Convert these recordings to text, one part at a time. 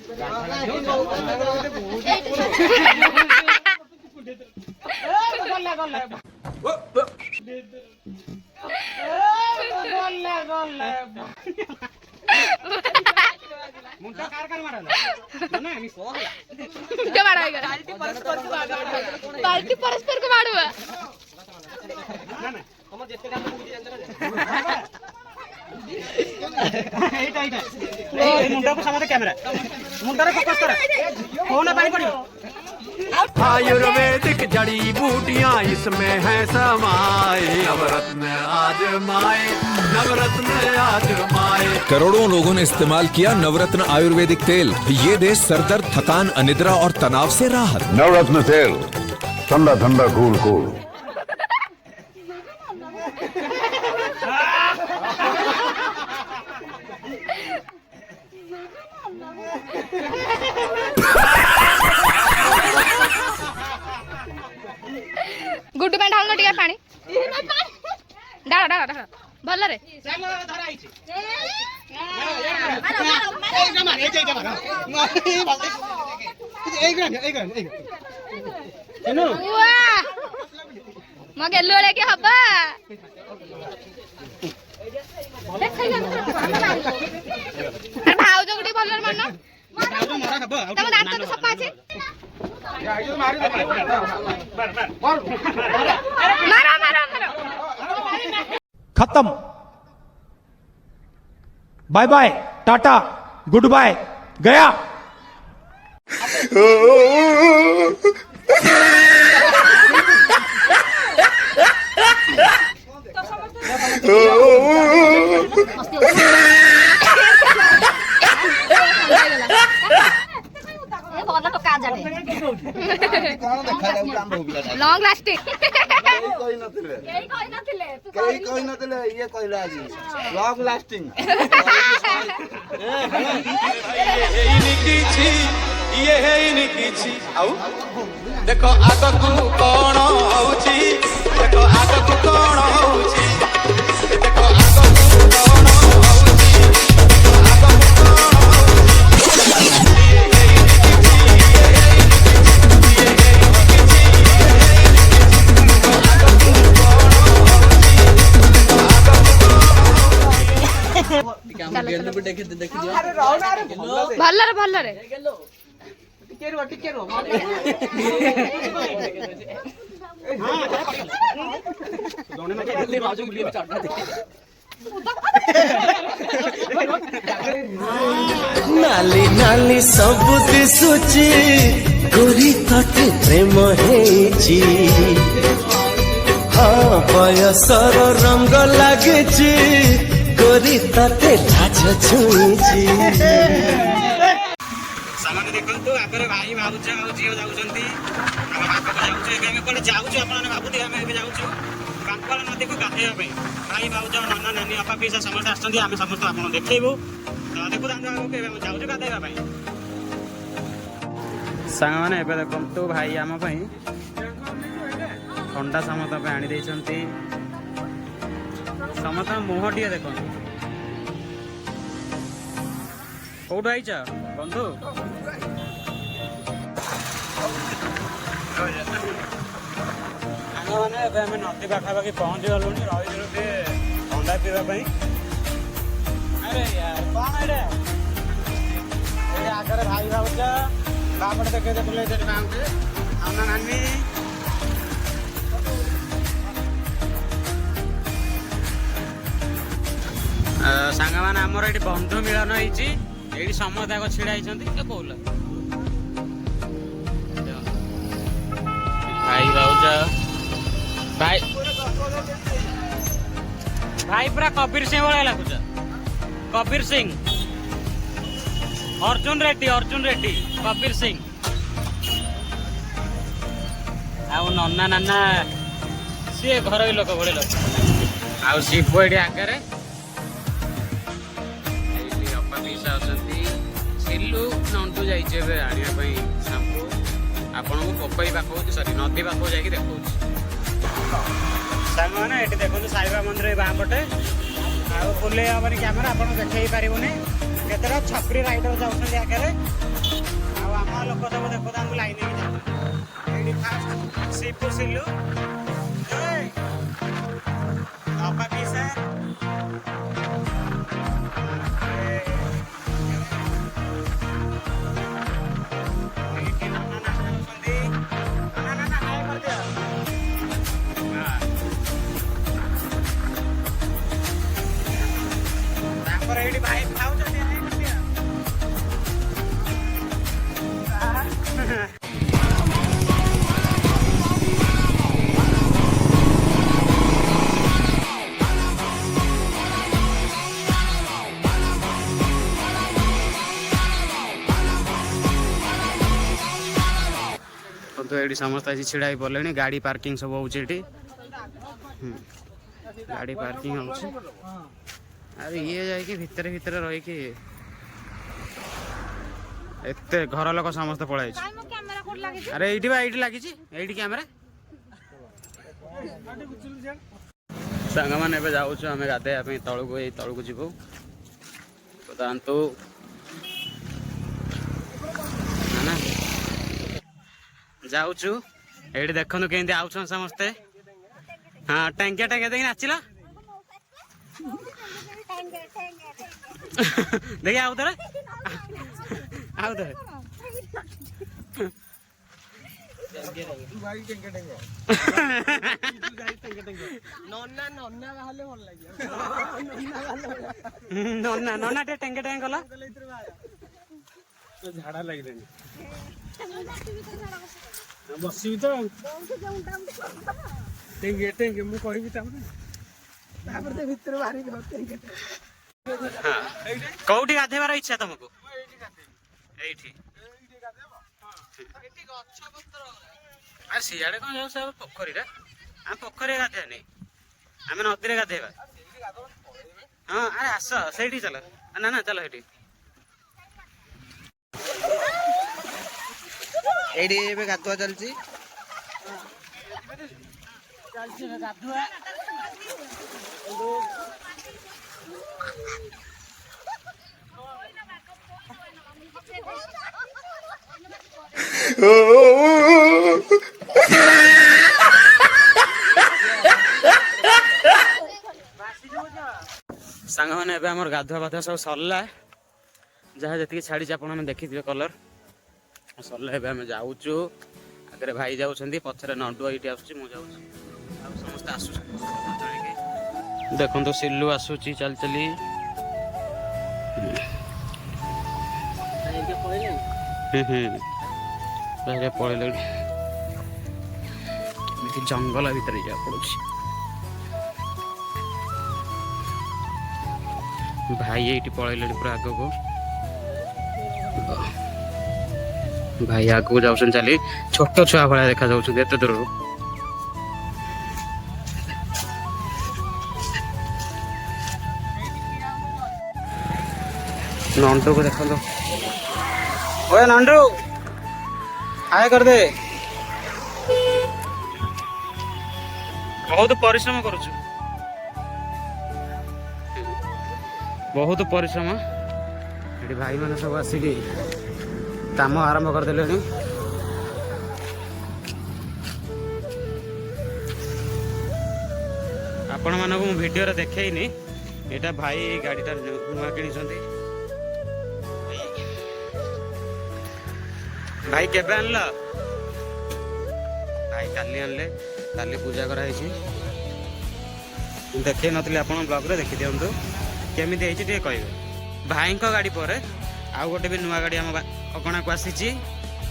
मुंडा car car मारला ना मी सोहला कुठे मारायला बाल्टी परस्पर को मारवा ना ना हमर जेते काम मुंडी अंदर एटा एटा ए मुंडा को सामने कैमरा मुंडा रे फोकस कर फोन पानी पड़ियो आयुर्वेदिक जड़ी बूटियां इसमें है समाये नवरत्न आजमाए नवरत्न आजमाए। करोड़ों लोगों ने इस्तेमाल किया नवरत्न आयुर्वेदिक तेल। ये दे सरदर्द, थकान, अनिद्रा और तनाव से राहत। नवरत्न तेल ठंडा ठंडा कूल कूल। गुड्डू में ढाल टिके पानी डाला डाला डाला भल रे चलो धरा आइछि म गेल्लो रे के हबा भाउज गुडी भल मन तम दांत तो सफा আছে मारो मारो मारो खत्म। Bye bye tata goodbye गया। लॉन्ग लास्टिंग ये कहला आज लॉन्ग लास्टिंग ये है इनकी आउ देखो आगकू कौन होउची देखो आगकू कौन होउची देखो आगकू कौन होउची भल्ला रे टिके रो दोने में जल्दी बाजू गुली में चढ़ना दे नाली नाली सब दिसुची गोरी तटे प्रेम हेची हाँ बयसर रंग लागेची गोरी तटे लाज छुईची। सामान देखंतु आगरे भाई भाउज आ जियो जाउछंती हम बाप को जाउछु एमे कोले जाउछु आपन बाबूती हम एबे जाउछु कांकल नदी को गाधेया पे भाई भाउज नाना नानी अपा पीसा समस्त आछंती हम समस्त आपन देखैबो तो देखु दान के एबे जाउछु गाधेया पे संग माने एबे देखंतु भाई हम पई ठंडा समत पे आनी देछंती समत मोहटिया देखंतु कोड आइछ बंधु मैंने नदी पाखापाखि पहुँची गलु रही ठंडा पीवाई। अरे यार कौन है आगे भाई भाउज बापटे देखे बुले नाना नानी सांग मैंने आमर ये बंधु मिलन होती समस्त आग ढड़ा होती कौल भाई भाउज भाई भाई पूरा कबीर सिंह भाई लगुच कबीर सिंह अर्जुन रेड्डी कबीर सिंह आउ नन्ना नाना सी घर लोक भाई लोक आउ शिव ये आगे सिलु नंटू जाइए आने साम्पू आपन को पोपई पाखु सरी नदी पाखु जाकि देखो सांग मैंने ये देखो साईबा मंदिर बाँ पटे बुले हेनी कैमेरा आप देखे पारे केतटा छपरी राइडर जाऊँ आगे ଆମ ଲୋକ ସବୁ ଦେଖୁ ତାଙ୍କୁ ଲାଇନ୍ ହେଇକି ଯାଉଛନ୍ତି। ଏଇଠି ଫାଷ୍ଟ ଶ୍ରୀପୁର ସିଲୁ ଅପା ପିସା ଏଇଠି ନାନା ନାଚୁଛନ୍ତି। ନାନା ହାଇ କରିଦିଅ। ତାଙ୍କର ଏଇଠି ଭାଇ ଖାଉଛନ୍ତି। ହାଇ କରିଦିଅ। तो ये समस्त आज छिड़ा ही पड़े गाड़ी पार्किंग सब हो गाड़ी पार्किंग हो अरे ये जाकि भितर भितर रहीकि एते घर लोक समस्त पड़ाई अरे ये लगी कैमेरा सांग मैंने जाऊँ आम गाधे तलू तलू जीवु तो ना जाऊचु ये देखु केमती आउछन समस्ते। हाँ टैंकिया टैंकिया देखिए नाचिला देखिए आउ थे आउ थे नन्ना नन्ना टे टैंके टैंक गला झाड़ा लगे बसबी तो टेंगे टेंगे मु कहबी तापर भीतर बाहरी कौटी गाधेबार इच्छा तुमको एठी अरे सियाड़े कौन जाऊ सब पोखरी रे हम पोखरी गाधे नहीं आम नदी रे गाधेबा। हाँ अरे आस से चल ना ना चल ये एडी गाधुआ चलची गाधुआ सांग मैंने गाधुआ पाधुआ सब सरला जहाँ जी छाड़ी आप देखी थे कलर सरला आम जाऊँ आगे भाई जाऊँच पछरे नंडुआ ये आस समस्त आस देखो सिलु आसूची चल चली पड़े जंगल भितर जा पड़ो भाई ये पड़े पूरा आग को भाई आग को जाऊँ चली छोट छुआ भाया देखा जाते दूर नंडू को देखो ओए नंडू हाय कर दे बहुत परिश्रम करुछु बहुत परिश्रम ये भाई मैंने सब आसिक काम आरंभ करदे आपण मानक मु वीडियो रे देखैनी एटा भाई गाड़ीटा नुआ किनी भाई केबे आनल भाई काली आनले काली पूजा कराई देखे नथिले आपण ब्लॉग रे देखि दियंतु केमिति हेछि ते कहबे भाई को गाड़ी पर आउ गोटे भी नुआ गाड़ी आम अगणा को आसी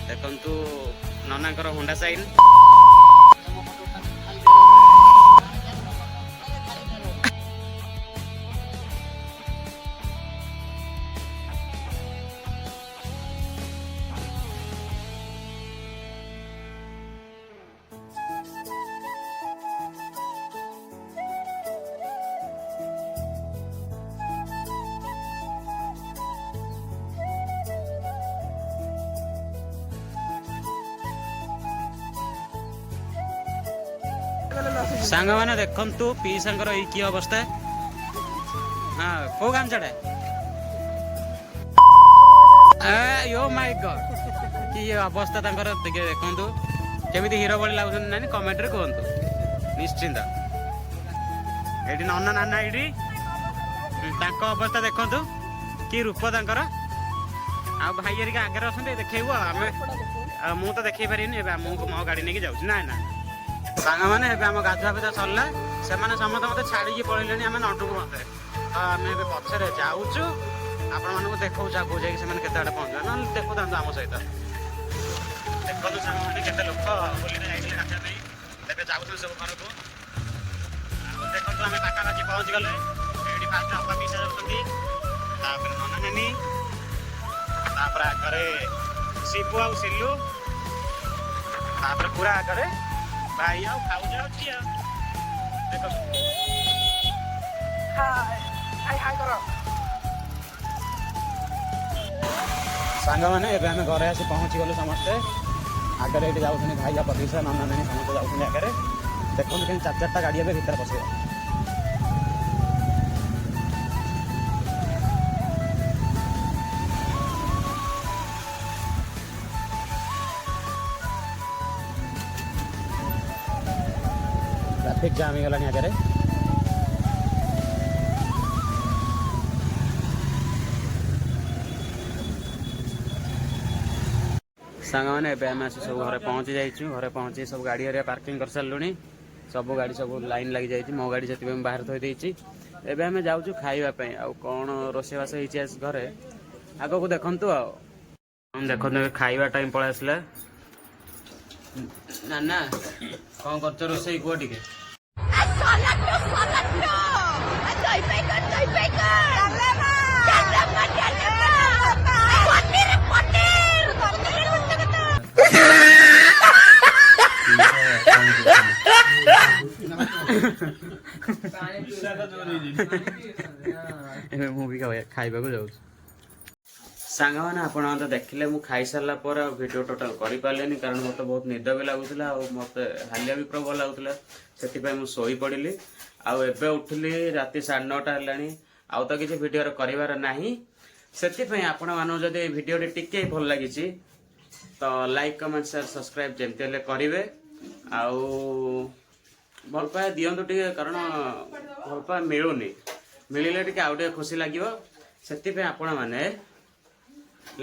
देखंतु ननांकर होंडा साइन सांग मैंने देखु पी सांगर की अवस्था हाँ को गाम चढ़े यो माय गॉड कि अवस्था तांकर ଟିକେ ଦେଖନ୍ତୁ କେମିତି ହିରୋ ଭଳି ଲାଗୁଛନ୍ତି ନାନୀ କମେଣ୍ଟରେ କୁହନ୍ତୁ ନିଶ୍ଚିନ୍ତ। ଏଠି ନନା ନାନା ଏଠି ତାଙ୍କ ଅବସ୍ଥା ଦେଖନ୍ତୁ କି ରୂପ ତାଙ୍କର। ଆଉ ଭାଇ ହେରିକା ଆଗରେ ଅଛନ୍ତି ଦେଖେଇବୁ ଆମେ ମୁଁ ତ ଦେଖେଇ ପାରିବିନି ଏବେ ମୁଁ ମୋ ଗାଡ଼ି ନେଇକି ଯାଉଛି ନା ନା ସାଙ୍ଗମାନେ ଏବେ ଆମ ଗାଧୁଆ ପାଧୁଆ ସରିଲା ସେମାନେ ସମସ୍ତେ ମୋତେ ଛାଡ଼ିକି ପଳେଇଲେଣି ଆମେ ନଟୁକୁ ମତେ ତ ଆମେ ଏବେ ପଛରେ ଯାଉଛୁ ଆପଣମାନଙ୍କୁ ଦେଖାଉଛି ଆଗକୁ ଯାଇକି ସେମାନେ କେତେ ଆଡ଼େ ପହଞ୍ଚିବେ ନହେଲେ ଦେଖୁଥାନ୍ତୁ ଆମ ସହିତ। ଦେଖନ୍ତୁ ସାଙ୍ଗମାନେ କେତେ ଲୋକ ହୋଲିରେ ଯାଇଥିଲେ ଗାଧୁଆ ପାଇଁ ଏବେ ଯାଉଛନ୍ତି ସବୁ ଘରକୁ। ଆଉ ଦେଖନ୍ତୁ ଆମେ ପାଖାପାଖି ପହଞ୍ଚିଗଲେ ଏଇଠି ଫାଷ୍ଟ ଅପା ପିସା ଯାଉଛନ୍ତି ତାପରେ ନନା ନାନୀ ତାପରେ ଆଗରେ ଶିବୁ ଆଉ ସିଲୁ ତାପରେ ପୁରା ଆଗରେ ଭାଇ ଆଉ ଖାଉଛ ଆଉ ଝିଅ ଦେଖନ୍ତୁ ସାଙ୍ଗମାନେ ଏବେ ଆମେ ଘରେ ଆସି ପହଞ୍ଚିଗଲୁ ସମସ୍ତେ। ଆଗରେ ଏଠି ଯାଉଛନ୍ତି ଭାଇ ଆଉ ପତିଶା ନନା ନାନୀ ସମସ୍ତେ ଯାଉଛନ୍ତି ଆଗରେ। ଦେଖନ୍ତୁ କେମିତି 4-4ଟା ଗାଡ଼ି ଏବେ ଭିତରେ ପଶିବ। ट्राफिक जाम ହେଇଗଲାଣି ଆଗରେ। ସାଙ୍ଗମାନେ ଏବେ ଆମେ ଆସି ସବୁ ଘରେ ପହଞ୍ଚି ଯାଇଛୁ। ଘରେ ପହଞ୍ଚି ସବୁ ଗାଡ଼ି ହେରିକା ପାର୍କିଂ କରିସାରିଲୁଣି। ସବୁ ଗାଡ଼ି ସବୁ ଲାଇନ୍ ଲାଗିଯାଇଛି ମୋ ଗାଡ଼ି ସେଥିପାଇଁ ମୁଁ ବାହାରେ ଥୋଇ ଦେଇଛି। ଏବେ ଆମେ ଯାଉଛୁ ଖାଇବା ପାଇଁ। ଆଉ କ'ଣ ରୋଷେଇବାସ ହେଇଛି ଆଜି ଘରେ ଆଗକୁ ଦେଖନ୍ତୁ। ଆଉ ଦେଖନ୍ତୁ ଏବେ ଖାଇବା ଟାଇମ୍ ପଳେଇ ଆସିଲା। ନା ନା କ'ଣ କରୁଛ ରୋଷେଇ କୁହ ଟିକେ। ଏବେ ମୁଁ ବି ଖାଇବାକୁ ଯାଉଛି। ସାଙ୍ଗମାନେ ଆପଣ ତ ଦେଖିଲେ ମୁଁ ଖାଇସାରିଲା ପରେ ଆଉ ଭିଡ଼ିଓ ଟୋଟାଲ କରିପାରିଲିନି କାରଣ ମୋତେ ବହୁତ ନିଦ ବି ଲାଗୁଥିଲା ଆଉ ମୋତେ ହାଲିଆ ବି ପ୍ରବଳ ଲାଗୁଥିଲା। ସେଥିପାଇଁ ମୁଁ ଶୋଇପଡ଼ିଲି। ଆଉ ଏବେ ଉଠିଲି ରାତି 9:30 ହେଲାଣି। ଆଉ ତ କିଛି ଭିଡ଼ିଓରେ କରିବାର ନାହିଁ। ସେଥିପାଇଁ ଆପଣମାନଙ୍କୁ ଯଦି এই ଭିଡ଼ିଓଟି ଟିକେ ଭଲ ଲାଗିଛି ତ ଲାଇକ୍ କମେଣ୍ଟ ସେୟାର ସବସ୍କ୍ରାଇବ ଯେମିତି ହେଲେ କରିବେ। ଆଉ ଭଲ ପାଇବା ଦିଅନ୍ତୁ ଟିକେ କାରଣ ଭଲ ପାଇବା ମିଳୁନି। ମିଳିଲେ ଟିକେ ଆଉ ଟିକେ ଖୁସି ଲାଗିବ। ସେଥିପାଇଁ ଆପଣମାନେ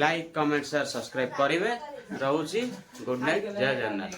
ଲାଇକ୍ କମେଣ୍ଟ ସେୟାର ସବସ୍କ୍ରାଇବ କରିବେ। ରହୁଛି ଗୁଡ୍ ନାଇଟ୍ ଜୟ ଜଗନ୍ନାଥ।